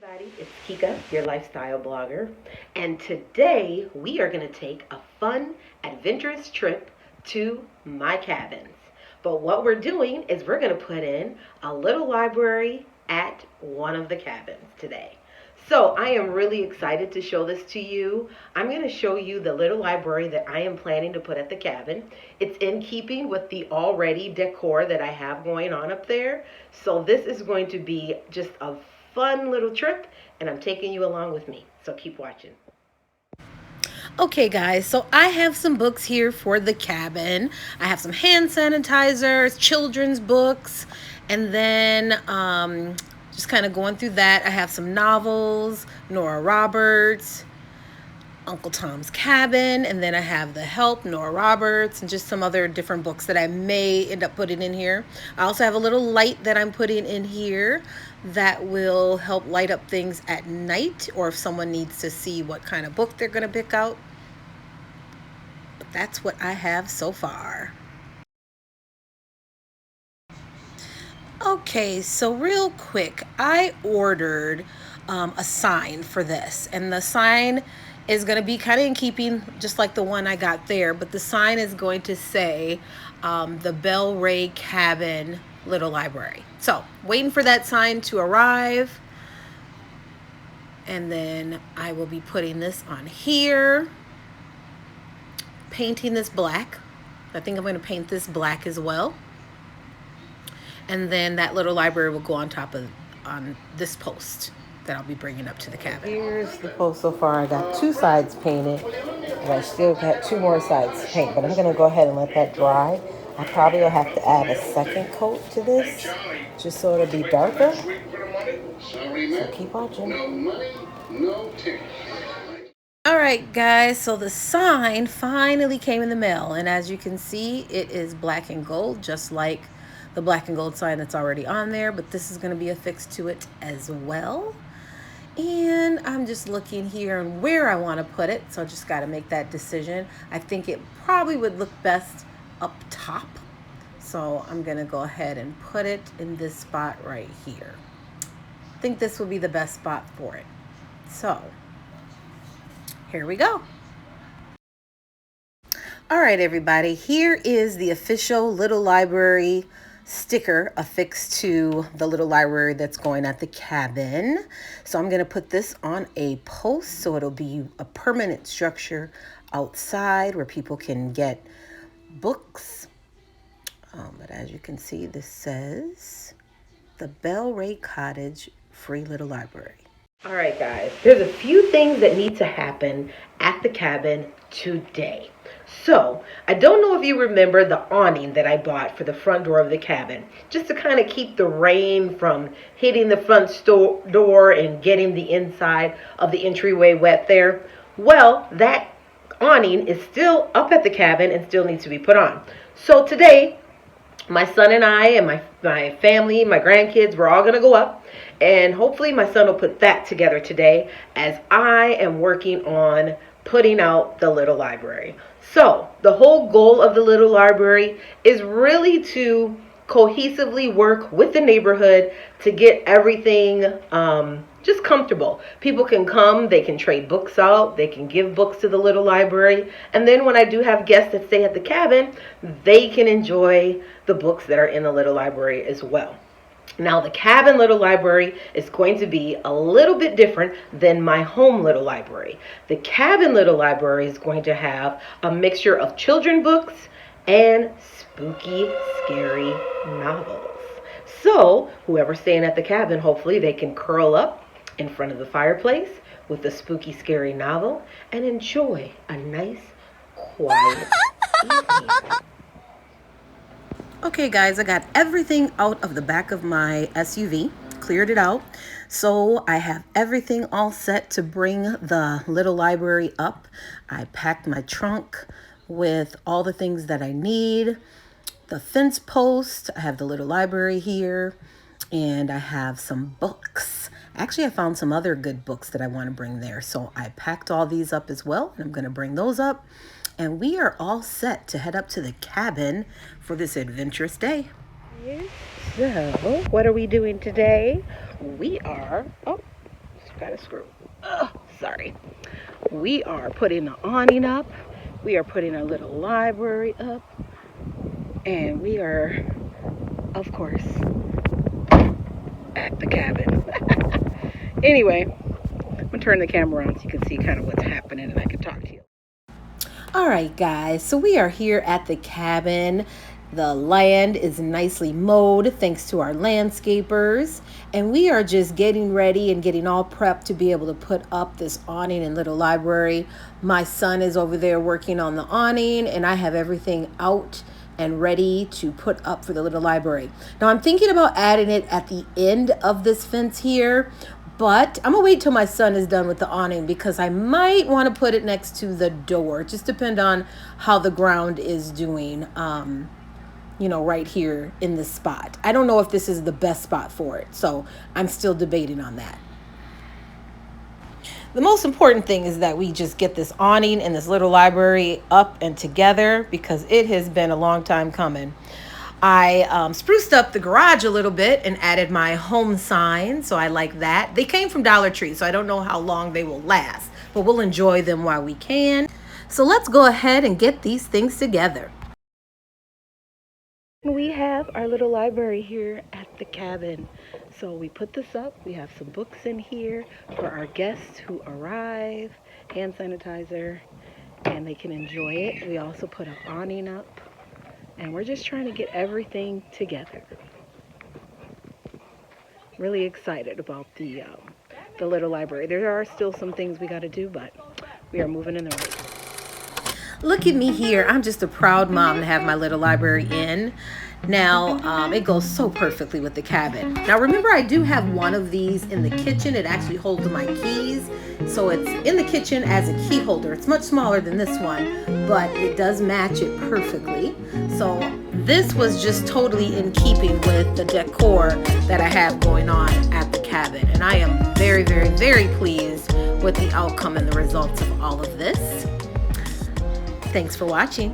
Everybody, it's Kika, your lifestyle blogger, and today we are going to take a fun, adventurous trip to my cabins. But what we're doing is we're going to put in a little library at one of the cabins today. So I am really excited to show this to you. I'm going to show you the little library that I am planning to put at the cabin. It's in keeping with the already decor that I have going on up there. So this is going to be just a fun little trip, and I'm taking you along with me. So keep watching. Okay, guys, so I have some books here for the cabin. I have some hand sanitizers, children's books, and then just kind of going through that. I have some novels, Nora Roberts, Uncle Tom's Cabin, and then I have The Help, Nora Roberts, and just some other different books that I may end up putting in here. I also have a little light that I'm putting in here that will help light up things at night, or if someone needs to see what kind of book they're going to pick out. But that's what I have so far. Okay, so real quick, I ordered a sign for this, and the sign is going to be kind of in keeping just like the one I got there, but the sign is going to say the Belle Ray Cabin Little Library. So, waiting for that sign to arrive, and then I will be putting this on here, painting this black. I think I'm going to paint this black as well. And then that little library will go on top of this post that I'll be bringing up to the cabin. Here's the post so far. I got two sides painted, and I still got two more sides to paint, but I'm going to go ahead and let that dry. I probably will have to add a second coat to this just so it'll be darker. So keep watching. All right, guys, so the sign finally came in the mail, and as you can see, it is black and gold, just like the black and gold sign that's already on there, but this is going to be affixed to it as well. And I'm just looking here on where I want to put it, so I just got to make that decision. I think it probably would look best up top, so I'm going to go ahead and put it in this spot right here. I think this will be the best spot for it. So here we go. All right, everybody, here is the official little library sticker affixed to the little library that's going at the cabin. So I'm going to put this on a post so it'll be a permanent structure outside where people can get books. But as you can see, this says the Belle Ray Cottage Free Little Library. All right, guys, there's a few things that need to happen at the cabin today. So, I don't know if you remember the awning that I bought for the front door of the cabin, just to kind of keep the rain from hitting the front door and getting the inside of the entryway wet there. Well, that awning is still up at the cabin and still needs to be put on. So today, my son and I and my family, my grandkids, we're all going to go up. And hopefully my son will put that together today as I am working on putting out the little library. So the whole goal of the little library is really to cohesively work with the neighborhood to get everything just comfortable. People can come, they can trade books out, they can give books to the little library, and then when I do have guests that stay at the cabin, they can enjoy the books that are in the little library as well. Now, the cabin little library is going to be a little bit different than my home little library. The cabin little library is going to have a mixture of children books and spooky, scary novels. So, whoever's staying at the cabin, hopefully they can curl up in front of the fireplace with a spooky, scary novel and enjoy a nice, quiet evening. Okay, guys, I got everything out of the back of my SUV, cleared it out. So I have everything all set to bring the little library up. I packed my trunk with all the things that I need. The fence post, I have the little library here, and I have some books. Actually, I found some other good books that I want to bring there. So I packed all these up as well, and I'm going to bring those up. And we are all set to head up to the cabin for this adventurous day. So, what are we doing today? We are, Got a screw. Oh, sorry. We are putting the awning up. We are putting our little library up. And we are, of course, at the cabin. Anyway, I'm gonna turn the camera on so you can see kind of what's happening and I can talk to you. All right, guys, so we are here at the cabin. The land is nicely mowed thanks to our landscapers, and we are just getting ready and getting all prepped to be able to put up this awning and little library. My son is over there working on the awning, and I have everything out and ready to put up for the little library. Now I'm thinking about adding it at the end of this fence here, but I'm gonna wait till my son is done with the awning because I might want to put it next to the door. Just depend on how the ground is doing, right here in this spot. I don't know if this is the best spot for it, so I'm still debating on that. The most important thing is that we just get this awning and this little library up and together because it has been a long time coming. I spruced up the garage a little bit and added my home sign, so I like that. They came from Dollar Tree, so I don't know how long they will last, but we'll enjoy them while we can. So let's go ahead and get these things together. We have our little library here at the cabin. So we put this up. We have some books in here for our guests who arrive, hand sanitizer, and they can enjoy it. We also put an awning up, and we're just trying to get everything together. Really excited about the little library. There are still some things we got to do, but we are moving in the right direction. Look at me here. I'm just a proud mom to have my little library in. Now, it goes so perfectly with the cabin. Now, remember, I do have one of these in the kitchen. It actually holds my keys. So it's in the kitchen as a key holder. It's much smaller than this one, but it does match it perfectly. So this was just totally in keeping with the decor that I have going on at the cabin. And I am very, very, very pleased with the outcome and the results of all of this. Thanks for watching.